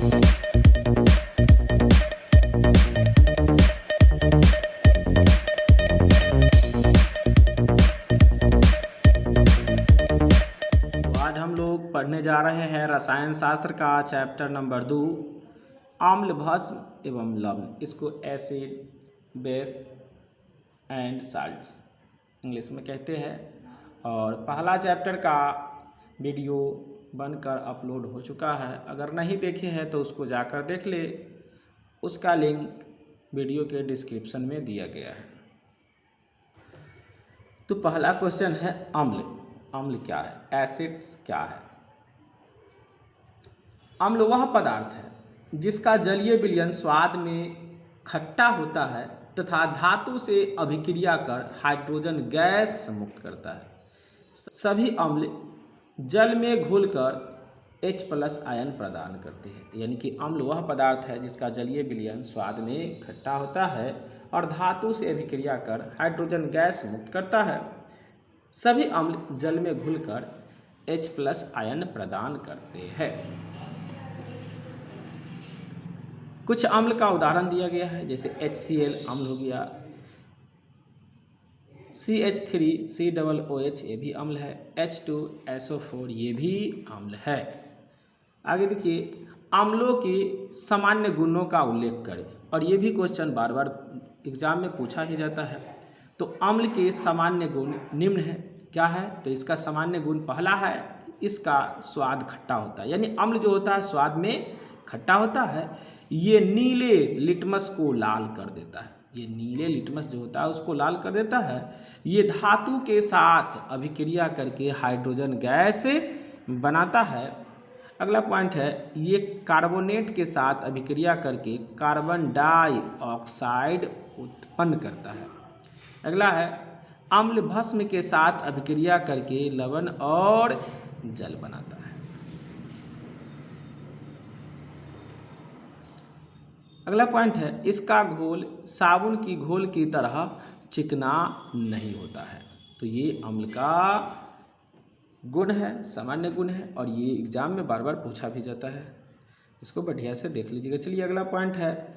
आज हम लोग पढ़ने जा रहे हैं रसायन शास्त्र का चैप्टर नंबर 2, अम्ल, भस्म एवं लवण। इसको acid, base and salts English में कहते हैं। और पहला चैप्टर का वीडियो बनकर अपलोड हो चुका है। अगर नहीं देखे हैं तो उसको जाकर देख ले, उसका लिंक वीडियो के डिस्क्रिप्शन में दिया गया है। तो पहला क्वेश्चन है अम्ल। अम्ल क्या है? एसिड्स क्या है? अम्ल वह पदार्थ है जिसका जलीय विलयन स्वाद में खट्टा होता है तथा धातु से अभिक्रिया कर हाइड्रोजन गैस मुक्त करता है। सभी अम्ल जल में घुलकर H+ आयन प्रदान करते हैं। यानी कि अम्ल वह पदार्थ है जिसका जलीय विलयन स्वाद में खट्टा होता है और धातु से अभिक्रिया कर हाइड्रोजन गैस मुक्त करता है। सभी अम्ल जल में घुलकर H+ आयन प्रदान करते हैं। कुछ अम्ल का उदाहरण दिया गया है, जैसे HCl अम्ल हो गया, CH3 COOH ये भी अम्ल है, H2SO4 ये भी अम्ल है। आगे देखिए, अम्लों के सामान्य गुणों का उल्लेख करें। और ये भी क्वेश्चन बार बार एग्जाम में पूछा ही जाता है। तो अम्ल के सामान्य गुण निम्न है। क्या है? तो इसका सामान्य गुण पहला है, इसका स्वाद खट्टा होता है। यानी अम्ल जो होता है स्वाद में खट्टा होता है। ये नीले लिटमस को लाल कर देता है। ये नीले लिटमस जो होता है उसको लाल कर देता है। ये धातु के साथ अभिक्रिया करके हाइड्रोजन गैस बनाता है। अगला पॉइंट है, ये कार्बोनेट के साथ अभिक्रिया करके कार्बन डाइऑक्साइड उत्पन्न करता है। अगला है, अम्ल भस्म के साथ अभिक्रिया करके लवण और जल बनाता है। अगला पॉइंट है, इसका घोल साबुन की घोल की तरह चिकना नहीं होता है। तो ये अम्ल का गुण है, सामान्य गुण है और ये एग्जाम में बार बार पूछा भी जाता है। इसको बढ़िया से देख लीजिएगा। चलिए अगला पॉइंट है,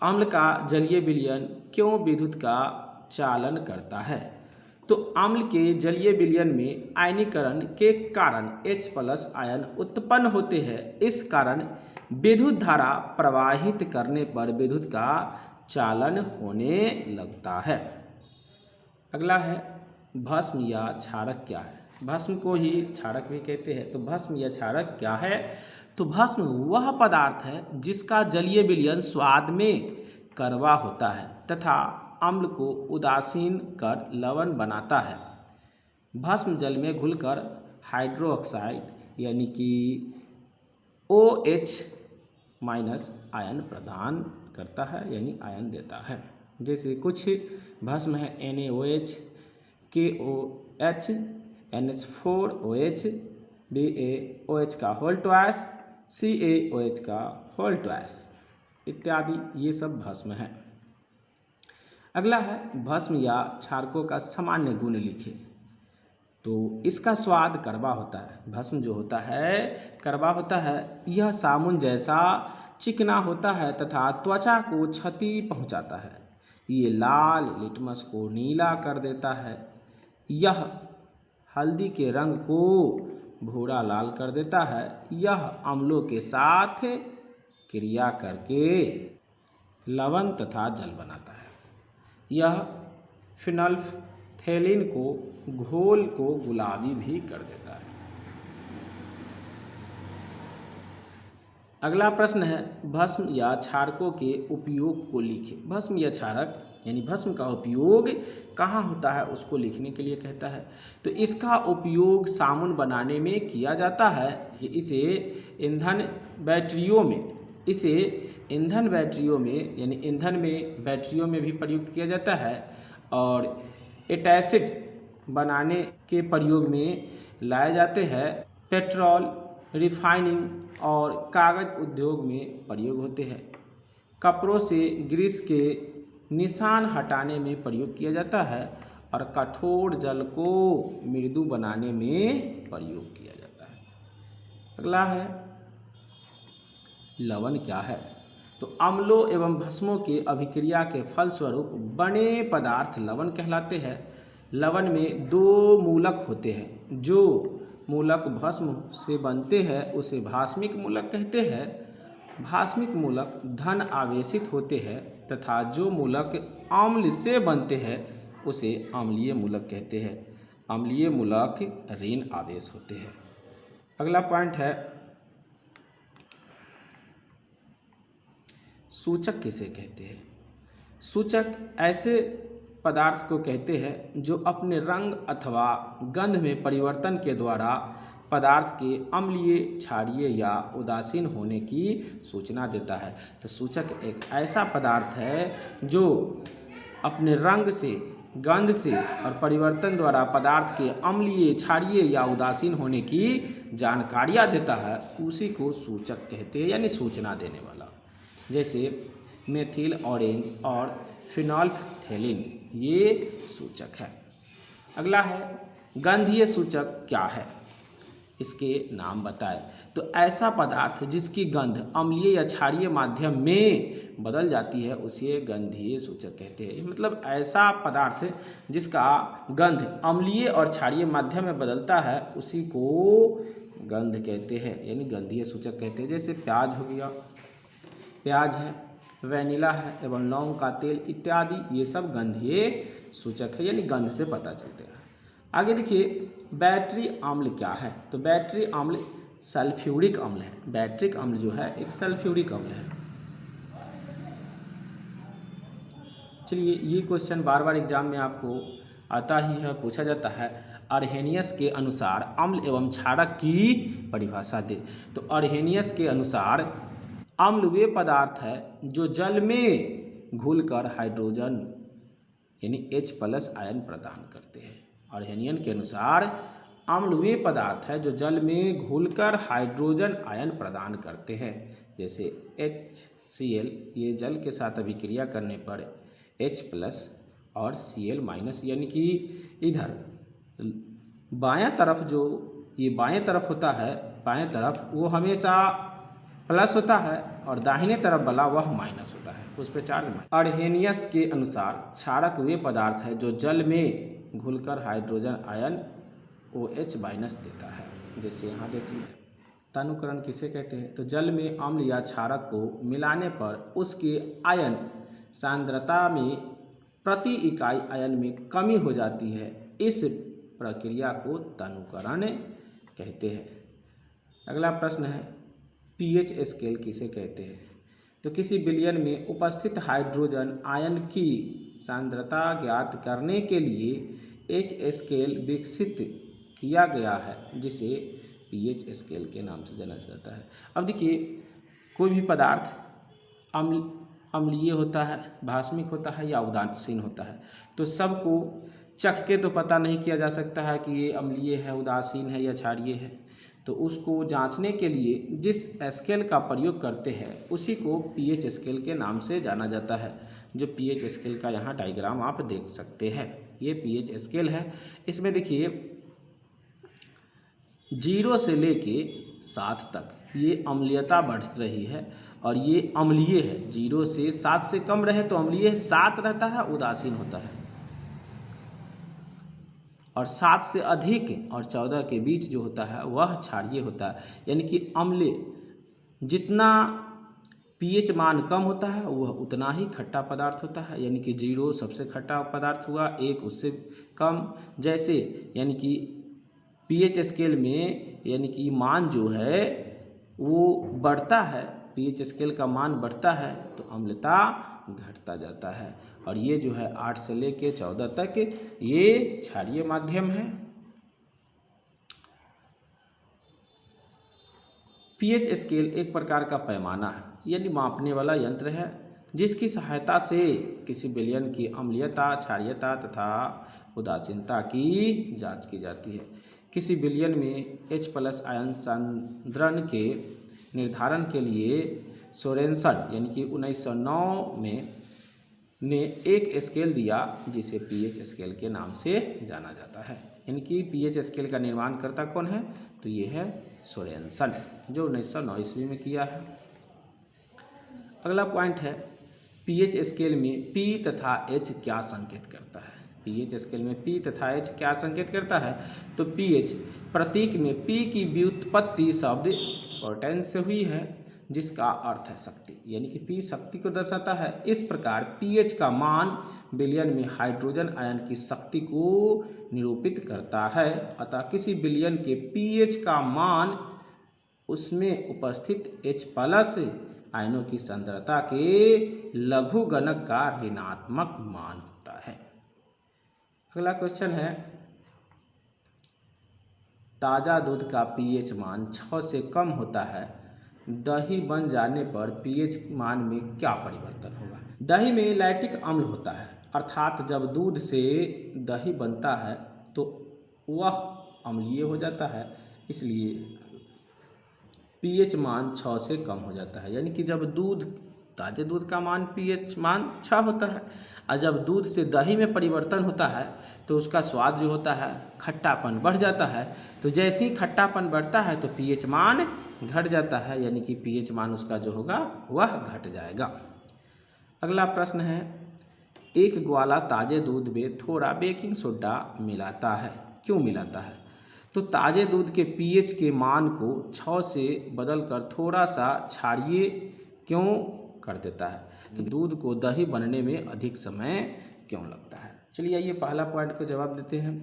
अम्ल का जलीय विलयन क्यों विद्युत का चालन करता है? तो अम्ल के जलीय विलयन में आयनीकरण के कारण H+ आयन उत्पन्न होते हैं। इस कारण विद्युत धारा प्रवाहित करने पर विद्युत का चालन होने लगता है। अगला है, भस्म या क्षारक क्या है? भस्म को ही क्षारक भी कहते हैं। तो भस्म या क्षारक क्या है? तो भस्म वह पदार्थ है जिसका जलीय विलयन स्वाद में कड़वा होता है तथा अम्ल को उदासीन कर लवण बनाता है। भस्म जल में घुलकर हाइड्रोक्साइड यानी कि OH- आयन प्रदान करता है, यानी आयन देता है। जैसे कुछ भस्म है NaOH, KOH, NH4OH, BaOH का होल ट्वाइस, CaOH का होल ट्वाइस इत्यादि, ये सब भस्म है। अगला है, भस्म या क्षारकों का सामान्य गुण लिखें। तो इसका स्वाद कड़वा होता है। भस्म जो होता है कड़वा होता है। यह साबुन जैसा चिकना होता है तथा त्वचा को क्षति पहुंचाता है। ये लाल लिटमस को नीला कर देता है। यह हल्दी के रंग को भूरा लाल कर देता है। यह अम्लों के साथ क्रिया करके लवण तथा जल बनाता है। यह फिनोल्फथेलिन को घोल को गुलाबी भी कर देता है। अगला प्रश्न है, भस्म या क्षारकों के उपयोग को लिखें। भस्म या क्षारक यानी भस्म का उपयोग कहाँ होता है उसको लिखने के लिए कहता है। तो इसका उपयोग साबुन बनाने में किया जाता है। इसे ईंधन बैटरियों में यानी ईंधन में बैटरियों में भी प्रयुक्त किया जाता है और एटासिड बनाने के प्रयोग में लाए जाते हैं। पेट्रोल, रिफाइनिंग और कागज उद्योग में प्रयोग होते हैं। कपड़ों से ग्रीस के निशान हटाने में प्रयोग किया जाता है और कठोर जल को मृदु बनाने में प्रयोग किया जाता है। अगला है, लवण क्या है? तो अम्लों एवं भस्मों के अभिक्रिया के फलस्वरूप बने पदार्थ लवण कहलाते हैं। लवण में दो मूलक होते हैं। जो मूलक भस्म से बनते हैं उसे भास्मिक मूलक कहते हैं। भास्मिक मूलक धन आवेशित होते हैं तथा जो मूलक अम्ल से बनते हैं उसे अम्लीय मूलक कहते हैं। अम्लीय मूलक ऋण आवेश होते हैं। अगला पॉइंट है सूचक किसे कहते हैं? सूचक ऐसे पदार्थ को कहते हैं जो अपने रंग अथवा गंध में परिवर्तन के द्वारा पदार्थ के अम्लीय, क्षारीय या उदासीन होने की सूचना देता है। तो सूचक एक ऐसा पदार्थ है जो अपने रंग से, गंध से और परिवर्तन द्वारा पदार्थ के अम्लीय, क्षारीय या उदासीन होने की जानकारियाँ देता है, उसी को सूचक कहते हैं, यानी सूचना देने वाला। जैसे मेथिल ऑरेंज और फिनोल्फथेलिन, ये सूचक है। अगला है गंधीय सूचक क्या है? इसके नाम बताएं। तो ऐसा पदार्थ जिसकी गंध अम्लीय या क्षारीय माध्यम में बदल जाती है उसे गंधीय सूचक कहते हैं। मतलब ऐसा पदार्थ जिसका गंध अम्लीय और क्षारीय माध्यम में बदलता है उसी को गंध कहते हैं, यानी गंधीय सूचक कहते हैं। जैसे प्याज हो गया, प्याज है, वैनिला है एवं लौंग का तेल इत्यादि, ये सब गंधीय सूचक है, यानी गंध से पता चलते हैं। आगे देखिए बैटरी अम्ल क्या है? तो बैटरी अम्ल सल्फ्यूरिक अम्ल है। बैटरिक अम्ल जो है एक सल्फ्यूरिक अम्ल है। चलिए ये क्वेश्चन बार बार एग्जाम में आपको आता ही है, पूछा जाता है। अर्हेनियस के अनुसार अम्ल एवं क्षारक की परिभाषा दे। तो अर्हेनियस के अनुसार अम्ल वे पदार्थ है जो जल में घुलकर हाइड्रोजन यानी H+ आयन प्रदान करते हैं। अर्हेनियन के अनुसार अम्ल वे पदार्थ है जो जल में घुलकर हाइड्रोजन आयन प्रदान करते हैं। जैसे HCl, ये जल के साथ अभिक्रिया करने पर H+ और Cl-, यानी कि इधर बायां तरफ जो ये बाएं तरफ होता है, बाएं तरफ वो हमेशा प्लस होता है और दाहिने तरफ वाला वह माइनस होता है, उस पर चार्ज। अर्हेनियस के अनुसार क्षारक वे पदार्थ है जो जल में घुलकर हाइड्रोजन आयन OH- देता है। जैसे यहाँ देख लीजिए तनुकरण किसे कहते हैं? तो जल में अम्ल या क्षारक को मिलाने पर उसके आयन सांद्रता में प्रति इकाई आयन में कमी हो जाती है। इस प्रक्रिया को तनुकरण कहते हैं। अगला प्रश्न है pH स्केल किसे कहते हैं? तो किसी विलयन में उपस्थित हाइड्रोजन आयन की सांद्रता ज्ञात करने के लिए एक स्केल विकसित किया गया है जिसे pH स्केल के नाम से जाना जाता है। अब देखिए कोई भी पदार्थ अम्लीय होता है, भास्मिक होता है या उदासीन होता है, तो सबको चख के तो पता नहीं किया जा सकता है कि ये अम्लीय है, उदासीन है या क्षारीय है। तो उसको जांचने के लिए जिस स्केल का प्रयोग करते हैं उसी को pH स्केल के नाम से जाना जाता है। जो pH स्केल का यहाँ डायग्राम आप देख सकते हैं, ये pH स्केल है। इसमें देखिए 0 से लेके 7 तक ये अम्लीयता बढ़ रही है और ये अम्लीय है। 0 से 7 से कम रहे तो अम्लीय है, 7 रहता है उदासीन होता है, और 7 से अधिक और 14 के बीच जो होता है वह क्षारीय होता है। यानी कि अम्ल जितना pH मान कम होता है वह उतना ही खट्टा पदार्थ होता है। यानी कि 0 सबसे खट्टा पदार्थ हुआ, 1 उससे कम। जैसे यानी कि pH स्केल में यानी कि मान जो है वो बढ़ता है, pH स्केल का मान बढ़ता है तो अम्लता घटता जाता है। और ये जो है 8 से लेके 14 तक ये क्षारीय माध्यम है। pH स्केल एक प्रकार का पैमाना है, यानी मापने वाला यंत्र है जिसकी सहायता से किसी विलयन की अम्लीयता, क्षारीयता तथा उदासीनता की जांच की जाती है। किसी विलयन में H+ आयन सांद्रण के निर्धारण के लिए सोरेनसन यानी कि 1909 में ने एक स्केल दिया जिसे pH स्केल के नाम से जाना जाता है। यानी कि pH स्केल का निर्माण करता कौन है? तो ये है सोरेनसन, जो 1909 ईस्वी में किया है। अगला पॉइंट है पीएच स्केल में पी तथा एच क्या संकेत करता है। पीएच स्केल में पी तथा एच क्या संकेत करता है? तो पीएच प्रतीक में पी की व्युत्पत्ति शब्द पोटेंस से हुई है, जिसका अर्थ है शक्ति, यानी कि पी शक्ति को दर्शाता है। इस प्रकार पीएच का मान विलयन में हाइड्रोजन आयन की शक्ति को निरूपित करता है। अतः किसी विलयन के पीएच का मान उसमें उपस्थित H+ आयनों की सांद्रता के लघुगणक का ऋणात्मक मान होता है। अगला क्वेश्चन है ताज़ा दूध का पीएच मान 6 से कम होता है, दही बन जाने पर पीएच मान में क्या परिवर्तन होगा? दही में लैक्टिक अम्ल होता है, अर्थात जब दूध से दही बनता है तो वह अम्लीय हो जाता है, इसलिए पीएच मान 6 से कम हो जाता है। यानी कि जब ताज़े दूध का मान पीएच मान 6 होता है और जब दूध से दही में परिवर्तन होता है तो उसका स्वाद जो होता है खट्टापन बढ़ जाता है। तो जैसे ही खट्टापन बढ़ता है तो पीएच मान घट जाता है, यानी कि पीएच मान उसका जो होगा वह घट जाएगा। अगला प्रश्न है एक ग्वाला ताज़े दूध में थोड़ा बेकिंग सोडा मिलाता है, क्यों मिलाता है? तो ताज़े दूध के पीएच के मान को 6 से बदलकर थोड़ा सा क्षारीय क्यों कर देता है? तो दूध को दही बनने में अधिक समय क्यों लगता है? चलिए आइए पहला पॉइंट का जवाब देते हैं।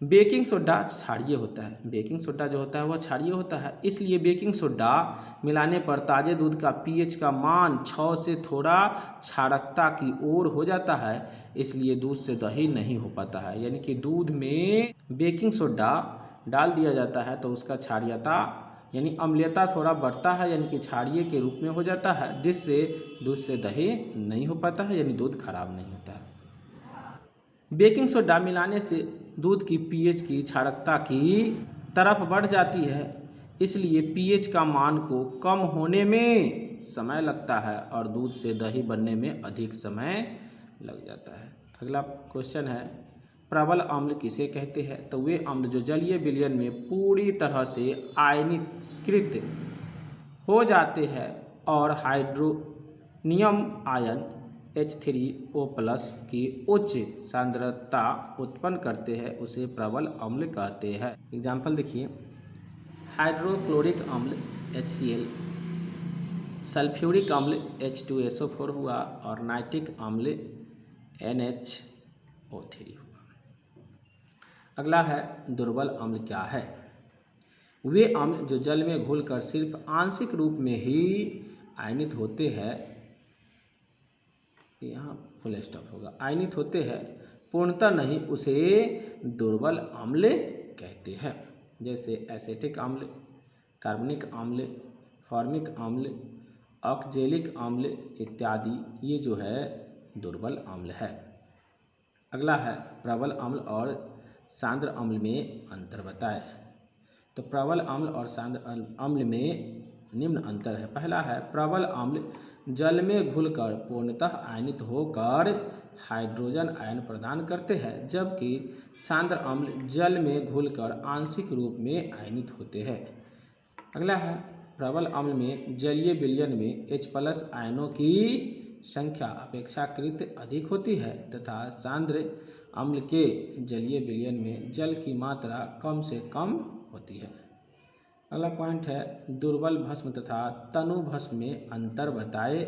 बेकिंग सोडा क्षारीय होता है, बेकिंग सोडा जो होता है वह क्षारीय होता है, इसलिए बेकिंग सोडा मिलाने पर ताज़े दूध का पीएच का मान 6 से थोड़ा क्षारकता की ओर हो जाता है, इसलिए दूध से दही नहीं हो पाता है। यानी कि दूध में बेकिंग सोडा डाल दिया जाता है तो उसका क्षारीयता यानी अम्लीयता थोड़ा बढ़ता है, यानी कि क्षारीय के रूप में हो जाता है, जिससे दूध से दही नहीं हो पाता है, यानी दूध खराब नहीं होता है। बेकिंग सोडा मिलाने से दूध की पीएच की क्षारकता की तरफ बढ़ जाती है, इसलिए पीएच का मान को कम होने में समय लगता है और दूध से दही बनने में अधिक समय लग जाता है। अगला क्वेश्चन है प्रबल अम्ल किसे कहते हैं? तो वे अम्ल जो जलीय विलयन में पूरी तरह से आयनीकृत हो जाते हैं और हाइड्रोनियम आयन H3O+ की उच्च सांद्रता उत्पन्न करते हैं, उसे प्रबल अम्ल कहते हैं। एग्जाम्पल देखिए हाइड्रोक्लोरिक अम्ल HCl, सल्फ्यूरिक अम्ल H2SO4 हुआ और नाइट्रिक अम्ल NHO3 हुआ। अगला है दुर्बल अम्ल क्या है? वे अम्ल जो जल में घुलकर सिर्फ आंशिक रूप में ही आयनित होते हैं, यहाँ फुल स्टॉप होगा, आयनित होते हैं, पूर्णतः नहीं, उसे दुर्बल अम्ल कहते हैं। जैसे एसिटिक अम्ल, कार्बनिक अम्ल, फॉर्मिक अम्ल, ऑक्जेलिक अम्ल इत्यादि, ये जो है दुर्बल अम्ल है। अगला है प्रबल अम्ल और सांद्र अम्ल में अंतर बताएं। तो प्रबल अम्ल और सांद्र अम्ल में निम्न अंतर है। पहला है प्रबल अम्ल जल में घुलकर पूर्णतः आयनित होकर हाइड्रोजन आयन प्रदान करते हैं, जबकि सांद्र अम्ल जल में घुलकर आंशिक रूप में आयनित होते हैं। अगला है प्रबल अम्ल में जलीय विलयन में H+ आयनों की संख्या अपेक्षाकृत अधिक होती है तथा सांद्र अम्ल के जलीय विलयन में जल की मात्रा कम से कम होती है। अगला पॉइंट है दुर्बल भस्म तथा तनु भस्म में अंतर बताए।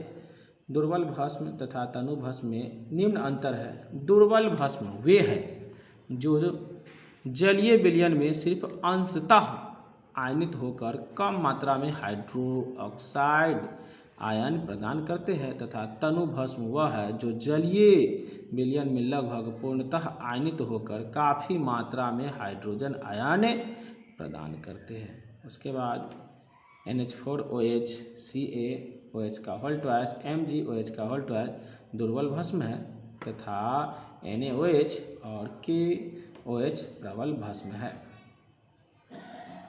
दुर्बल भस्म तथा तनु भस्म में निम्न अंतर है। दुर्बल भस्म वे है जो जलीय विलयन में सिर्फ अंशतः आयनित होकर कम मात्रा में हाइड्रोक्साइड आयन प्रदान करते हैं तथा तनु भस्म वह है जो जलीय विलयन में लगभग पूर्णतः आयनित होकर काफ़ी मात्रा में हाइड्रोजन आयन प्रदान करते हैं। उसके बाद NH4OH CaOH का होल ट्वाइस MgOH का होल ट्वाइस दुर्बल भस्म है तथा NaOH और KOH प्रबल भस्म है।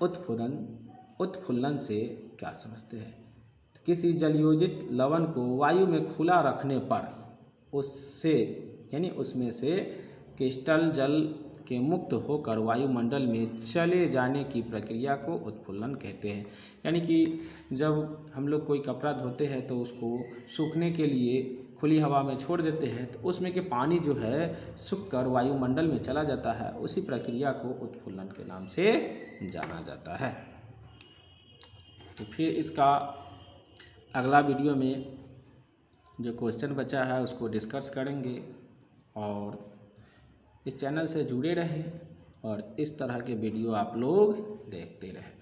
उत्फुल्लन से क्या समझते हैं? तो किसी जलयोजित लवण को वायु में खुला रखने पर उससे यानी उसमें से क्रिस्टल जल के मुक्त होकर वायुमंडल में चले जाने की प्रक्रिया को उत्फुल्लन कहते हैं। यानी कि जब हम लोग कोई कपड़ा धोते हैं तो उसको सूखने के लिए खुली हवा में छोड़ देते हैं तो उसमें के पानी जो है सूखकर वायुमंडल में चला जाता है, उसी प्रक्रिया को उत्फुल्लन के नाम से जाना जाता है। तो फिर इसका अगला वीडियो में जो क्वेश्चन बचा है उसको डिस्कस करेंगे, और इस चैनल से जुड़े रहें और इस तरह के वीडियो आप लोग देखते रहें।